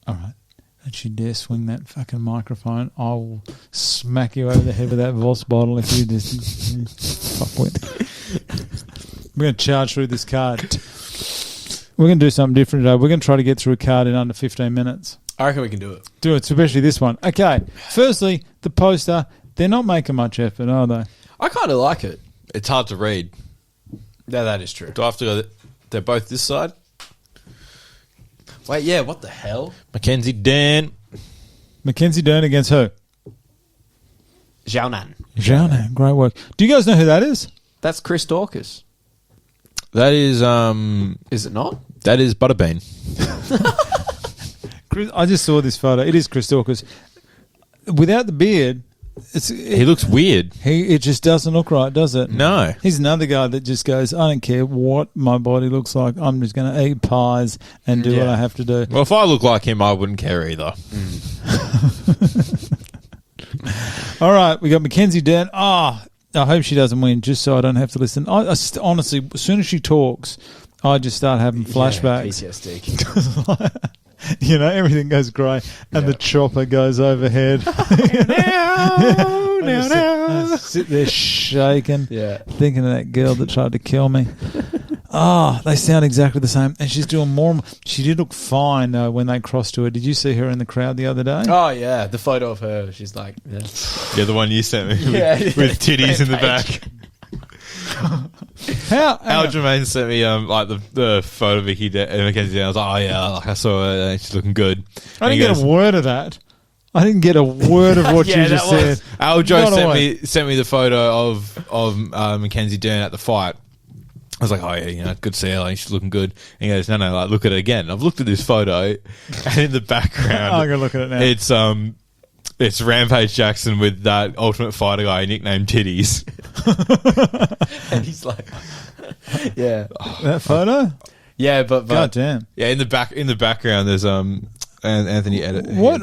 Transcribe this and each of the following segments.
All right. Don't you dare swing that fucking microphone. I will smack you over the head with that Voss bottle if you just fuckwit. We're going to charge through this card. We're going to do something different today. We're going to try to get through a card in under 15 minutes. I reckon we can do it. Do it, especially this one. Okay. Firstly, the poster. They're not making much effort, are they? I kind of like it. It's hard to read. Yeah, that is true. Do I have to go... They're both this side? Wait, yeah, what the hell? Mackenzie Dern. Mackenzie Dern against who? Xiaonan. Xiaonan. Great work. Do you guys know who that is? That's Chris Dawkins. That is... Is it not? That is Butterbean. I just saw this photo. It is Chris Dawkins. Without the beard... He looks weird. It just doesn't look right, does it? No. He's another guy that just goes, I don't care what my body looks like. I'm just going to eat pies and do what I have to do. Well, if I look like him, I wouldn't care either. All right, we got Mackenzie Dern. I hope she doesn't win just so I don't have to listen. Honestly, as soon as she talks, I just start having flashbacks. PTSD. You know, everything goes grey and the chopper goes overhead. I sit there shaking, thinking of that girl that tried to kill me. They sound exactly the same. And she's doing more. She did look fine when they crossed to her. Did you see her in the crowd the other day? Oh, yeah. The photo of her. She's like... Yeah, the one you sent me with titties in the back. Al Jermaine sent me like the photo of Mackenzie Dern. I was like, oh yeah, like I saw her. She's looking good. I didn't get a word of that. I didn't get a word of what you just said. Al Joe sent me the photo of Mackenzie Dern at the fight. I was like, oh yeah, good to see her. Like, she's looking good. And he goes, no, like look at it again. I've looked at this photo, and in the background, I'm gonna look at it now. It's Rampage Jackson with that Ultimate Fighter guy nicknamed Titties. And he's like, yeah. That photo? Yeah, but God damn. Yeah, in the background there's Anthony Edit. What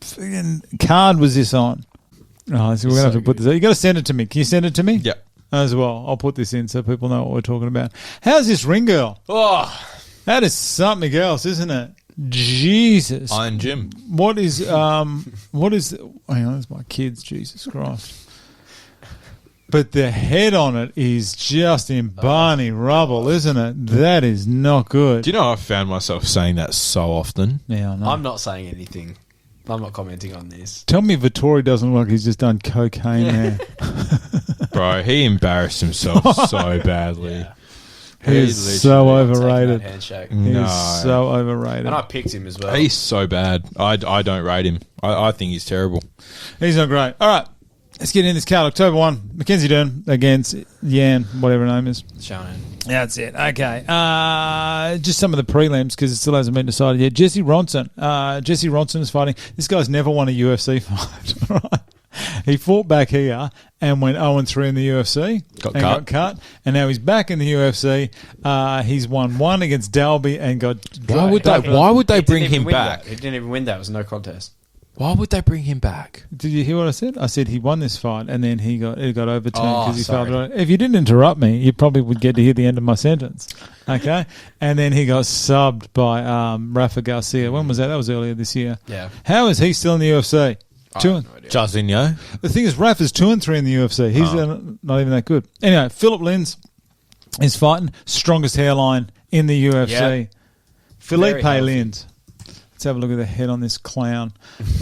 friggin' card was this on? Oh, so we're gonna have to put this. You got to send it to me. Can you send it to me? Yeah. As well. I'll put this in so people know what we're talking about. How's this ring girl? Oh, that is something else, isn't it? Jesus. Iron Jim. What is hang on, that's my kids, Jesus Christ. But the head on it is just in Barney rubble, isn't it? That is not good. Do you know I found myself saying that so often? Yeah, I know. I'm not saying anything. I'm not commenting on this. Tell me Vittori doesn't look like he's just done cocaine there. Bro, he embarrassed himself so badly. Yeah. He's so overrated. No. He's so overrated. And I picked him as well. He's so bad. I don't rate him. I think he's terrible. He's not great. All right. Let's get in this card. October 1. Mackenzie Dern against Yan, whatever her name is. Xiaonan. That's it. Okay. Just some of the prelims because it still hasn't been decided yet. Jesse Ronson. Jesse Ronson is fighting. This guy's never won a UFC fight. Right? He fought back here and went 0-3 in the UFC. Got cut. And now he's back in the UFC. He's won one against Dalby and got... Why would they bring him back? He didn't even win that. It was no contest. Why would they bring him back? Did you hear what I said? I said he won this fight and then it got overturned because he felt right. If you didn't interrupt me, you probably would get to hear the end of my sentence. Okay? And then he got subbed by Rafa Garcia. When was that? That was earlier this year. Yeah. How is he still in the UFC? Jairzinho. The thing is, Rafa's 2-3 in the UFC. He's not even that good. Anyway, Philip Lins is fighting. Strongest hairline in the UFC. Yeah. Felipe Lins. Let's have a look at the head on this clown.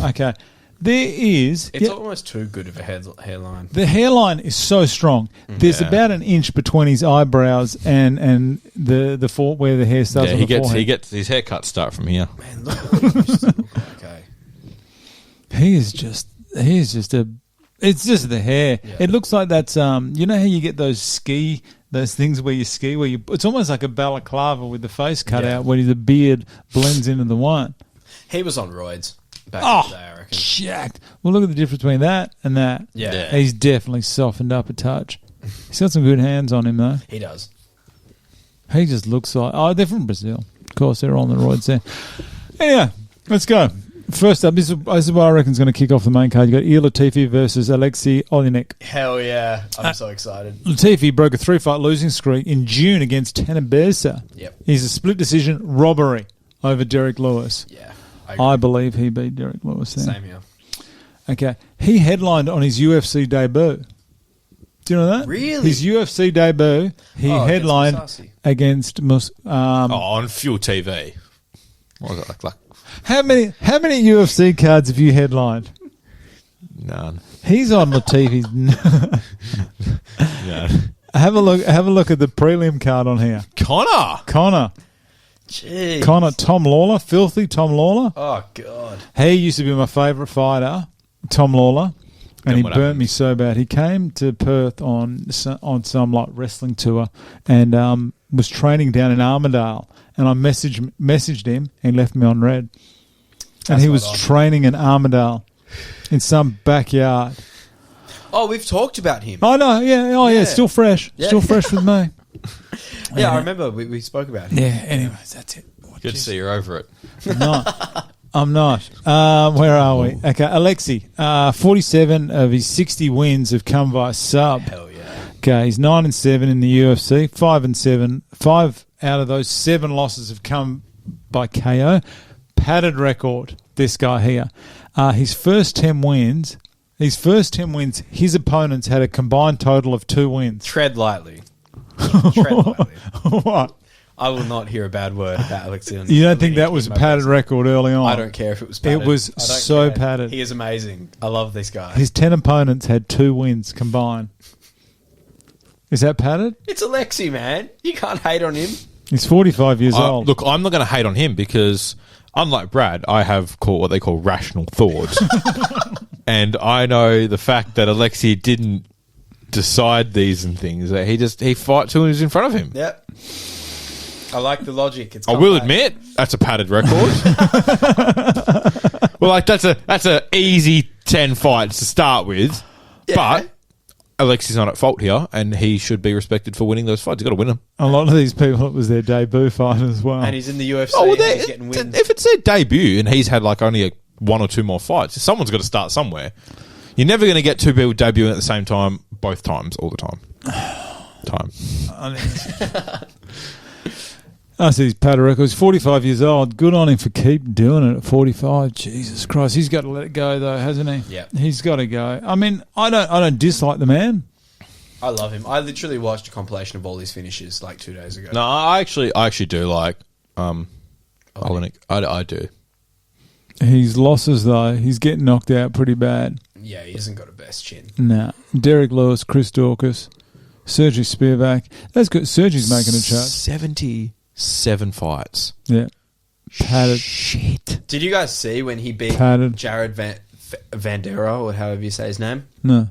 Okay. There is... It's almost too good of a hairline. The hairline is so strong. There's about an inch between his eyebrows and the where the hair starts on the forehead. He gets his haircut start from here. Man, look what he used to look like. Okay. It's just the hair. Yeah. It looks like that's you know how you get those things where you ski it's almost like a balaclava with the face cut out where the beard blends into the one. He was on roids back in the day, I reckon. Jacked. Well, look at the difference between that and that. Yeah. He's definitely softened up a touch. He's got some good hands on him though. He does. He just looks like they're from Brazil. Of course, they're on the roids there. Anyway, let's go. First up, this is what I reckon is going to kick off the main card. You got Ilir Latifi versus Alexei Oleinik. Hell yeah. I'm so excited. Latifi broke a 3-fight losing streak in June against Tanner Bersa. Yep. He's a split decision robbery. over Derek Lewis. Yeah. I believe he beat Derek Lewis then. Same here. Okay. He headlined on his UFC debut. Do you know that? Really? His UFC debut, he headlined against on Fuel TV. What was it like? How many UFC cards have you headlined? None. He's on Latifi's. None. Have a look at the prelim card on here. Connor. Jeez. Connor, Tom Lawler, filthy Tom Lawler. Oh, God. He used to be my favourite fighter, Tom Lawler, and he burnt me so bad. He came to Perth on some like wrestling tour and was training down in Armidale, and I messaged him and left me on red. And he was training in Armidale in some backyard. Oh, we've talked about him. Oh, no, yeah. Oh, yeah, still fresh. Yeah. Still fresh with me. Yeah, I remember we spoke about him. Yeah, anyways, that's it. Good to see you're over it. I'm not. Where are we? Okay, Alexi, 47 of his 60 wins have come by sub. Hell yeah. Okay, he's 9-7 in the UFC, 5-7. 5 out of those 7 losses have come by KO. Padded record, this guy here. His first 10 wins, his opponents had a combined total of 2 wins. Tread lightly. Tread lightly. What? I will not hear a bad word about Alex. You don't think that was a padded record early on? I don't care if it was padded. It was so padded. He is amazing. I love this guy. His 10 opponents had 2 wins combined. Is that padded? It's Alexi, man. You can't hate on him. He's 45 years old. Look, I'm not going to hate on him because, unlike Brad, I have what they call rational thoughts. And I know the fact that Alexi didn't decide these and things. That he fights who's in front of him. Yep. I like the logic. I will admit that's a padded record. Well, like that's a easy 10 fights to start with, but Alexi's not at fault here, and he should be respected for winning those fights. He's got to win them. A lot of these people, it was their debut fight as well. And he's in the UFC. Oh, well, and he's getting wins. If it's their debut and he's had like only 1 or 2 more fights, someone's got to start somewhere. You're never going to get 2 people debuting at the same time, both times, all the time. I see his padded record. He's 45 years old. Good on him for keep doing it at 45. Jesus Christ. He's got to let it go, though, hasn't he? Yeah. He's got to go. I mean, I don't dislike the man. I love him. I literally watched a compilation of all his finishes like 2 days ago. No, I actually do like Olenek. I do. His losses, though, he's getting knocked out pretty bad. Yeah, he hasn't got a best chin. Nah. Derek Lewis, Chris Dorcas, Sergey Spearback. That's good. Sergey's making a chart. 77 fights. Yeah. Padded. Shit. Did you guys see when he beat Jared Vandera, or however you say his name? No.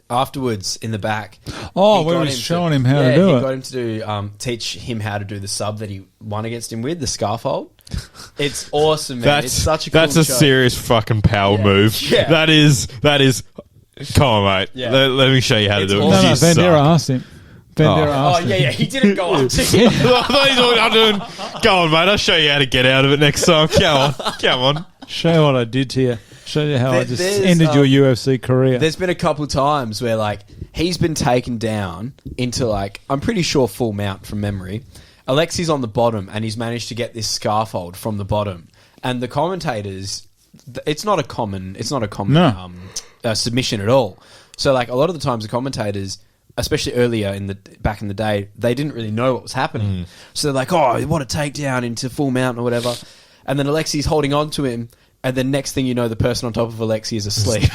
Afterwards, in the back. Oh, where he's showing him how to do it. He got him to do, teach him how to do the sub that he won against him with, the scarf hold. It's awesome, man. It's such a cool That's a show. serious fucking power move. Yeah. That is. Come on, mate. Yeah. Let me show you how to do it. No, Vandera asked him. Asked him. Yeah. He didn't go up to him. I thought he's all I'm doing. Go on, mate. I'll show you how to get out of it next time. Come on. Show you what I did to you. Show you how I just ended your UFC career. There's been a couple times where, like, he's been taken down into, like, I'm pretty sure full mount from memory. Alexi's on the bottom, and he's managed to get this scarf hold from the bottom. And the commentators, it's not a common submission at all. So, like, a lot of the times the commentators, especially earlier back in the day, they didn't really know what was happening. So they're like, oh, what a takedown into full mount or whatever. And then Alexi's holding on to him, and the next thing you know, the person on top of Alexi is asleep.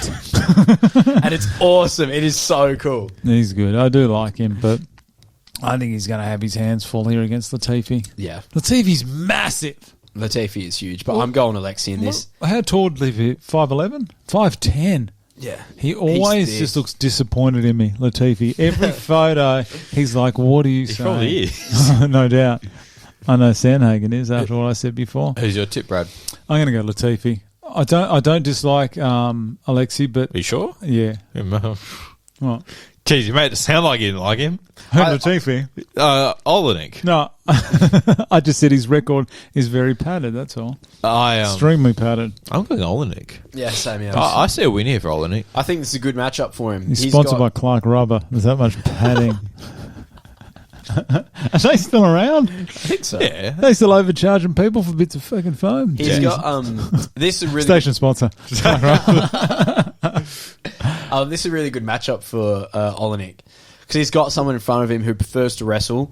And it's awesome. It is so cool. He's good. I do like him, but I think he's going to have his hands full here against Latifi. Yeah. Latifi's massive. Latifi is huge, but I'm going Alexi in this. How tall did Latifi? 5'11"? 5'10". Yeah. He always just looks disappointed in me, Latifi. Every photo, he's like, what are you saying? Probably is. No doubt. I know Sandhagen is, after what I said before. Who's your tip, Brad? I'm going to go Latifi. I don't dislike Alexi, but... Are you sure? Yeah. What? Jeez, you made it sound like you didn't like him. Latifi? Olenek. No. I just said his record is very padded, that's all. Extremely padded. I'm going Olenek. Yeah, same here. I see a win here for Olenek. I think this is a good matchup for him. He's sponsored by Clark Rubber. There's that much padding. Are they still around? I think so. Yeah. Are they still overcharging people for bits of fucking foam? He's got this is a really Station sponsor. this is a really good matchup for Olenek because he's got someone in front of him who prefers to wrestle,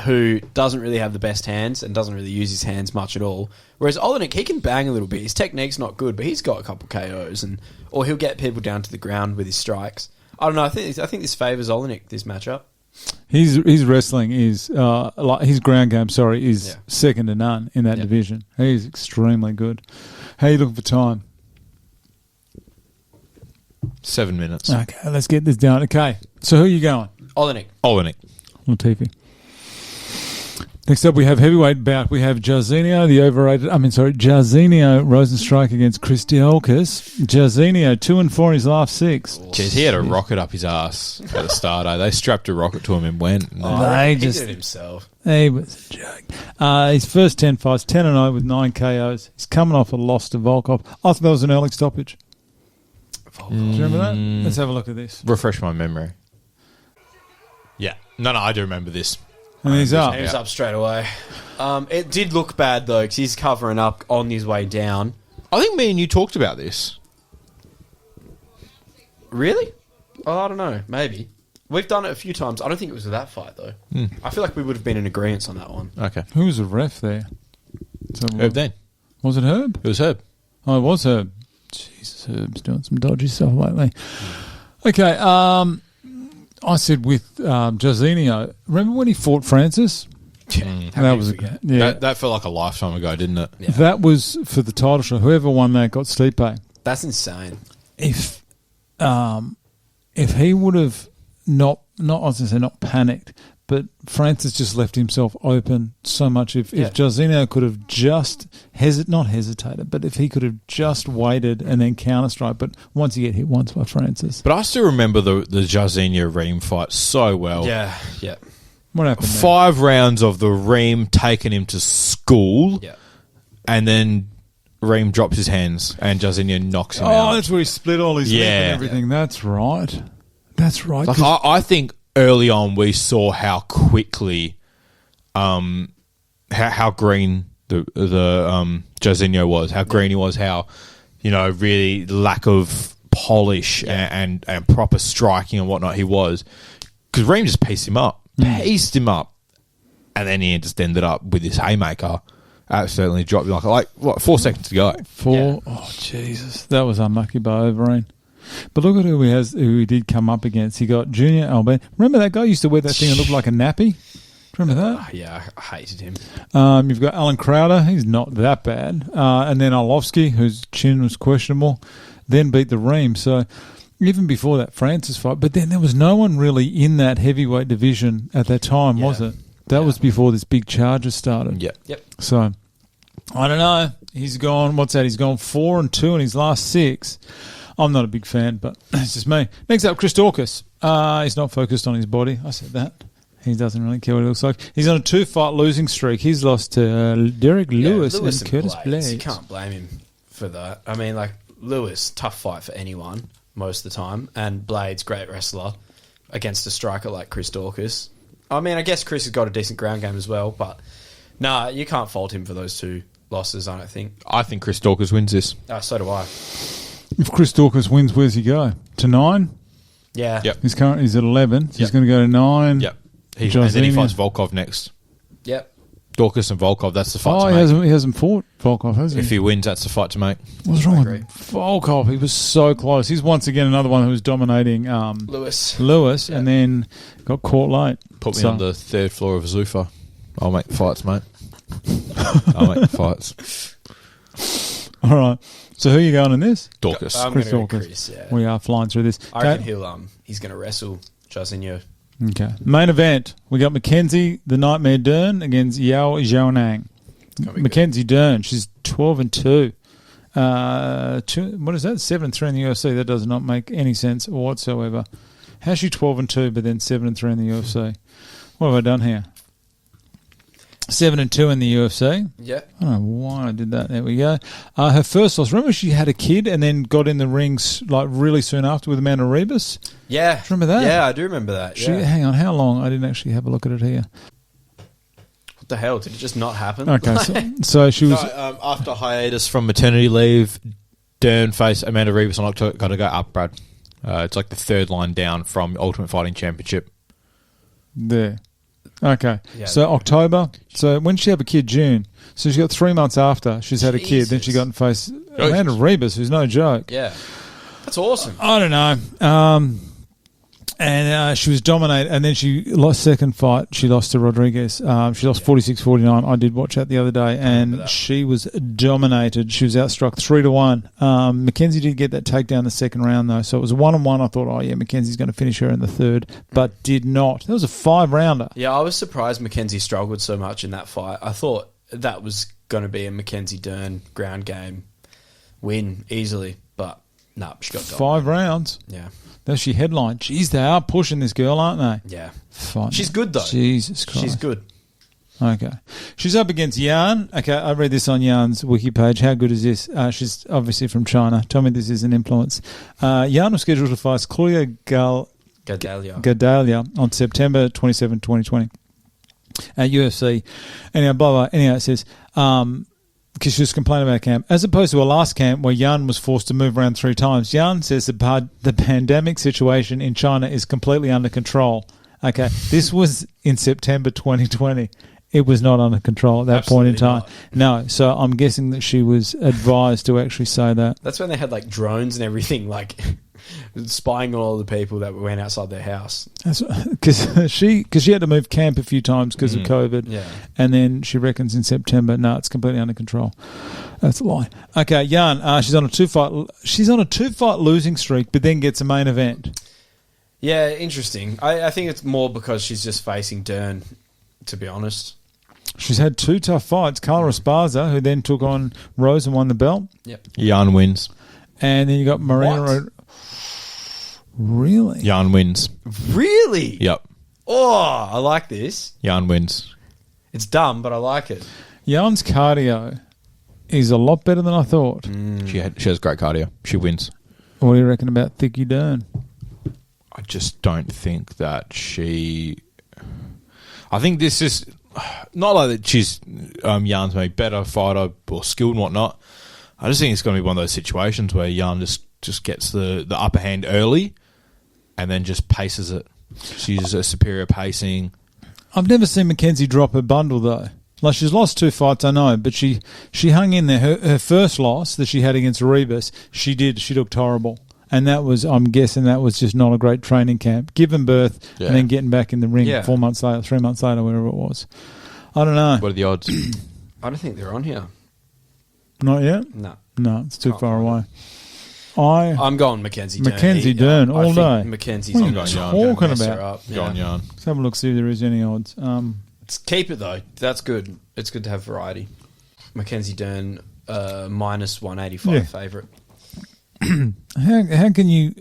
who doesn't really have the best hands and doesn't really use his hands much at all. Whereas Olenek, he can bang a little bit. His technique's not good, but he's got a couple KOs or he'll get people down to the ground with his strikes. I don't know. I think this favours Olenek, this matchup. His wrestling is like his ground game. Is second to none in that division. He's extremely good. How are you looking for time? 7 minutes. Okay, let's get this down. Okay, so who are you going? Olenek. Latifi. Next up, we have heavyweight bout. We have Jairzinho Rosenstrike against Chris Diolkis. Jairzinho 2-4 in his last 6. Jeez, he had a rocket up his ass at the start. They strapped a rocket to him and went. He did it himself. He was a joke. His first 10 fights, 10-0 with 9 KOs. He's coming off a loss to Volkov. I thought that was an early stoppage. Do you remember that? Let's have a look at this. Refresh my memory. Yeah. No, I do remember this. And he's up. He was up straight away. It did look bad, though, because he's covering up on his way down. I think me and you talked about this. Really? Oh, I don't know. Maybe. We've done it a few times. I don't think it was that fight, though. I feel like we would have been in agreement on that one. Okay. Who was the ref there? Herb then. Was it Herb? It was Herb. Oh, it was Herb. Jesus, Herb's doing some dodgy stuff lately. Okay, I said with Jairzinho, remember when he fought Francis? That was That felt like a lifetime ago, didn't it? Yeah. That was for the title shot. Whoever won that got Stipe. That's insane. If he would have not I was going to say not panicked, but Francis just left himself open so much. If Jairzinho could have just not hesitated, but if he could have just waited and then counter strike, but once you get hit once by Francis. But I still remember the Jairzinho Reem fight so well. Yeah. What happened there? 5 rounds of the Reem taking him to school. Yeah. And then Reem drops his hands and Jairzinho knocks him out. Oh, that's where he split all his lip and everything. Yeah. That's right. That's right. Like I think early on we saw how quickly how green the Jairzinho was, how green he was, how really lack of polish and proper striking and whatnot he was, because Reem just pieced him up, and then he just ended up with his haymaker. Absolutely dropped him like 4 seconds to go. Oh Jesus, that was unlucky by Overeem. But look at who he did come up against. He got Junior Albert. Remember that guy used to wear that thing that looked like a nappy? Remember that? Yeah, I hated him. You've got Alan Crowder. He's not that bad. And then Arlovsky, whose chin was questionable, then beat the Reem. So even before that Francis fight, but then there was no one really in that heavyweight division at that time, was it? That was before this big charges started. Yep. So I don't know. He's gone. What's that? He's gone 4-2 in his last 6. I'm not a big fan, but it's just me. Next up, Chris Daukaus. He's not focused on his body. I said that. He doesn't really care what he looks like. He's on a 2-fight losing streak. He's lost to Derek Lewis and Curtis Blades. You can't blame him for that. I mean, Lewis, tough fight for anyone most of the time, and Blades, great wrestler, against a striker like Chris Daukaus. I mean, I guess Chris has got a decent ground game as well, but you can't fault him for those 2 losses, I don't think. I think Chris Daukaus wins this. So do I. If Chris Daukaus wins, where's he go? To 9? Yeah. Yep. He's at 11. So he's going to go to 9. Yep. And then he fights Volkov next. Yep. Daukaus and Volkov, that's the fight to make. He hasn't fought Volkov, has he? If he wins, that's the fight to make. What's wrong with Volkov? He was so close. He's once again another one who was dominating Lewis and then got caught late. Put me on the 3rd floor of a Zuffa. I'll make the fights, mate. I'll make the fights. All right. So who are you going in this? Daukaus. I'm going to go Chris, yeah. We are flying through this. I reckon he's going to wrestle Jairzinho. Okay. Main event. We got Mackenzie, the Nightmare Dern, against Yan Xiaonan. Mackenzie Dern, she's 12-2. What is that? 7-3 in the UFC. That does not make any sense whatsoever. How's she 12-2 but then 7-3 in the UFC? What have I done here? 7-2 in the UFC. Yeah. I don't know why I did that. There we go. Her first loss. Remember she had a kid and then got in the rings like really soon after with Amanda Rebus? Yeah. Remember that? Yeah, I do remember that. Yeah. Hang on, how long? I didn't actually have a look at it here. What the hell? Did it just not happen? Okay, so she was... after hiatus from maternity leave, Dern faced Amanda Rebus on October. Got to go up, Brad. It's like the third line down from Ultimate Fighting Championship. There. Okay. Yeah, so October. So when did she have a kid? June. So she got 3 months after she's had a kid. Then she got in face Amanda Rebus, who's no joke. Yeah. That's awesome. I don't know. And she was dominated. And then she lost second fight. She lost to Rodriguez. She lost 46-49. I did watch that the other day. And she was dominated. She was outstruck 3-1. Mackenzie did get that takedown the second round, though. So it was 1-1. I thought, oh, yeah, Mackenzie's going to finish her in the third. But did not. That was a 5-rounder. Yeah, I was surprised Mackenzie struggled so much in that fight. I thought that was going to be a Mackenzie Dern ground game win easily. But no, she got 5 rounds. Yeah. That's she headline. Jeez, they are pushing this girl, aren't they? Yeah. Fine. She's good, though. Jesus Christ. She's good. Okay. She's up against Yan. Okay, I read this on Yan's wiki page. How good is this? She's obviously from China. Tell me this is an influence. Yan was scheduled to fight Claudia Gadalia on September 27, 2020 at UFC. Anyhow, blah, blah. Anyhow, it says... because she was complaining about camp. As opposed to a last camp where Yan was forced to move around 3 times, Yan says the pandemic situation in China is completely under control. Okay, this was in September 2020. It was not under control at that point in time. No, so I'm guessing that she was advised to actually say that. That's when they had like drones and everything, like spying on all the people that went outside their house. Because she had to move camp a few times because of COVID. Yeah. And then she reckons in September, no, it's completely under control. That's a lie. Okay, Yan, she's on a 2-fight losing streak, but then gets a main event. Yeah, interesting. I think it's more because she's just facing Dern, to be honest. She's had 2 tough fights. Carla Esparza, who then took on Rose and won the belt. Yep. Yan wins. And then you got Marina. Really? Yan wins. Really? Yep. Oh, I like this. Yan wins. It's dumb, but I like it. Yan's cardio is a lot better than I thought. She has great cardio. She wins. What do you reckon about Thiccy Dern? I just don't think that she... I think this is... Not like that she's Yan's maybe better fighter or skilled and whatnot. I just think it's going to be one of those situations where Yan just gets the upper hand early and then just paces it. She's a superior pacing. I've never seen Mackenzie drop her bundle, though. Like, she's lost 2 fights, I know, but she hung in there. Her first loss that she had against Rebus, she looked horrible. And that was, I'm guessing that was just not a great training camp. Giving birth and then getting back in the ring 4 months later, 3 months later, whatever it was. I don't know. What are the odds? I don't think they're on here. Not yet? No. No, it's too far away. I'm going Mackenzie Dern. Mackenzie Dern all day. Mackenzie's What are on you going talking about? Go on, Yan. Let's have a look, see if there is any odds. Keep it, though. That's good. It's good to have variety. Mackenzie Dern, minus 185 favourite. How can you?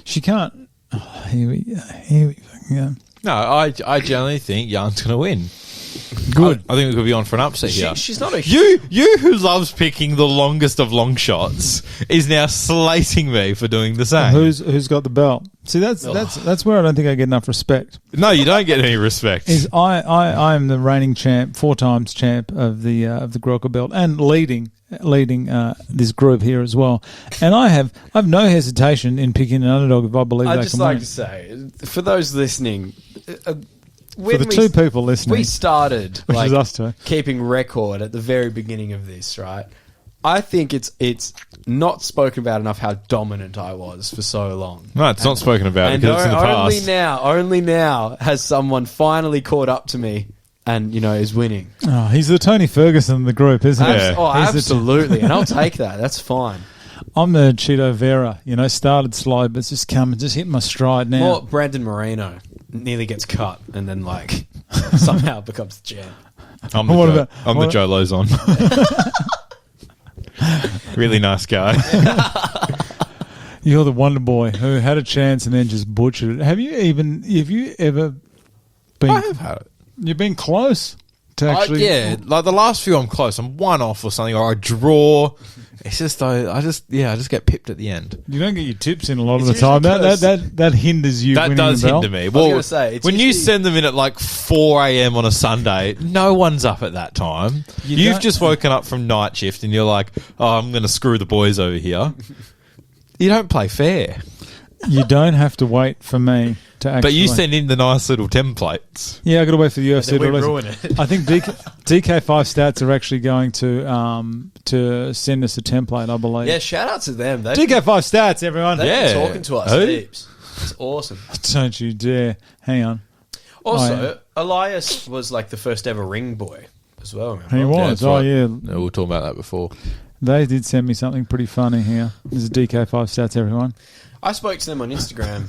She can't. Oh, here we go. No, I generally think Yan's going to win. Good. I think we could be on for an upset here. She's not a... You who loves picking the longest of long shots is now slating me for doing the same. Who's got the belt? See, that's where I don't think I get enough respect. No, you don't get any respect. I am the reigning champ, 4 times champ of the Grokka belt, and leading this group here as well. And I have no hesitation in picking an underdog if I believe they can win. I'd just like to say, for those listening... For the 2 people listening, we started which is us two, keeping record at the very beginning of this, right? I think it's not spoken about enough how dominant I was for so long. No, it's not spoken about because it's in the past. Only now has someone finally caught up to me and, is winning. Oh, he's the Tony Ferguson of the group, isn't he? Absolutely. And I'll take that. That's fine. I'm the Cheeto Vera, started slow, but it's just come and just hit my stride now. More Brandon Moreno nearly gets cut and then somehow becomes the champ. I'm the Joe Lozon. Really nice guy. You're the Wonder Boy who had a chance and then just butchered it. Have you ever been... I have had it. You've been close. to actually. Like the last few, I'm close. I'm one off or something, or I draw. It's just though, I just get pipped at the end. You don't get your tips in a lot of It's the time. usually That hinders you. That winning does the bell. hinder me. was Well, gonna say, it's when you usually- send them in at like 4 a.m. on a Sunday, no one's up at that time. You've don't- just woken up from night shift and you're like, oh, I'm going to screw the boys over here. You don't play fair. You don't have to wait for me to actually. But you send in the nice little templates. Yeah, I got to wait for the UFC then we to release ruin it. it. I think DK5 Stats are actually going to send us a template, I believe. Yeah, shout out to them. They've DK5 Stats, everyone. been Yeah. talking to us Who? heaps. It's awesome. Don't you dare. Hang on. Also, Elias was like the first ever ring boy as well. Remember? He was. that's Oh, right. yeah. No, we were talking about that before. They did send me something pretty funny here. This is DK5 Stats, everyone. I spoke to them on Instagram.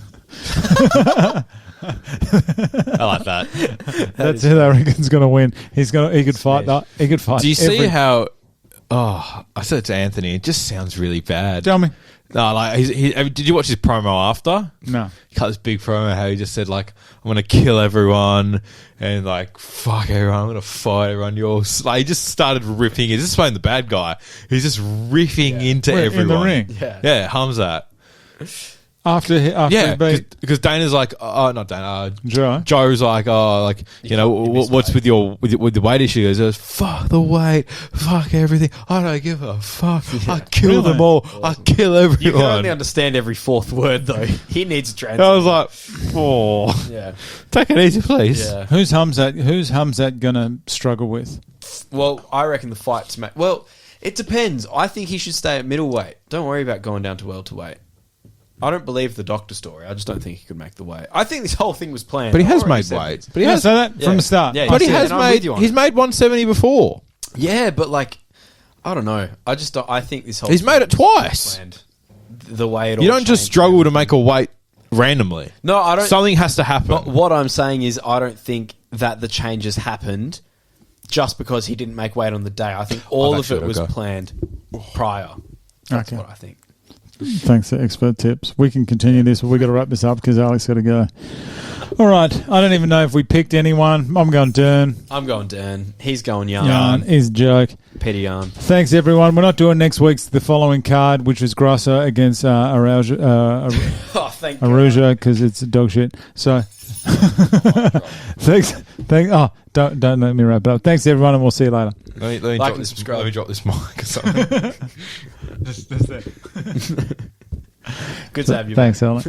I like that. That's who they reckon's going to win. He could fight that. He could fight. Do you see every- how... Oh, I said it to Anthony. It just sounds really bad. Tell me. No, like did you watch his promo after? No. He cut this big promo how he just said like, I'm gonna kill everyone and like fuck everyone, I'm gonna fight everyone. Like he just started ripping. He's just playing the bad guy. He's just riffing into Where, everyone. in the ring? Yeah. After Yeah, he beat because Dana's like, oh, not Dana. Joe. Joe's like, oh, like you know, missed what's weight. with the weight issue? He goes, fuck the weight, fuck everything. I don't give a fuck. I kill Really? them all. I kill You can everyone. only understand every fourth word though. He needs a translator. I was like, oh, Yeah. take it easy, please. Yeah. Who's Hamzat going to struggle with? Well, I reckon the fight's well, it depends. I think he should stay at middleweight. Don't worry about going down to welterweight. I don't believe the doctor story. I just don't think he could make the weight. I think this whole thing was planned. But he has I've already made said weight. this. But he Yeah, has, so that Yeah. from the start. Yeah, but he Yeah, has and I'm with made. you on He's it. made 170 before. Yeah, but like, I don't know. I just don't, I think this whole He's thing made it was twice. planned. The way it You all don't just changed. struggle to make a weight randomly. No, I don't. Something has to happen. But what I'm saying is, I don't think that the changes happened just because he didn't make weight on the day. I think all of it was planned prior. That's Okay. what I think. Thanks for expert tips. We can continue this, but we've got to wrap this up because Alex got to go. All right. I don't even know if we picked anyone. I'm going Dern. I'm going Dern. He's going Yan. Yarn is a joke. Petty Yan. Thanks, everyone. We're not doing next week's the following card, which was Grosser against Araujo, Oh, thank God. Aruja because it's dog shit. So, thanks. Oh, don't let me wrap it up. Thanks, everyone, and we'll see you later. Let me Like drop and this. subscribe. Let me drop this mic or something. Good to have you. Thanks, Mate. Alec.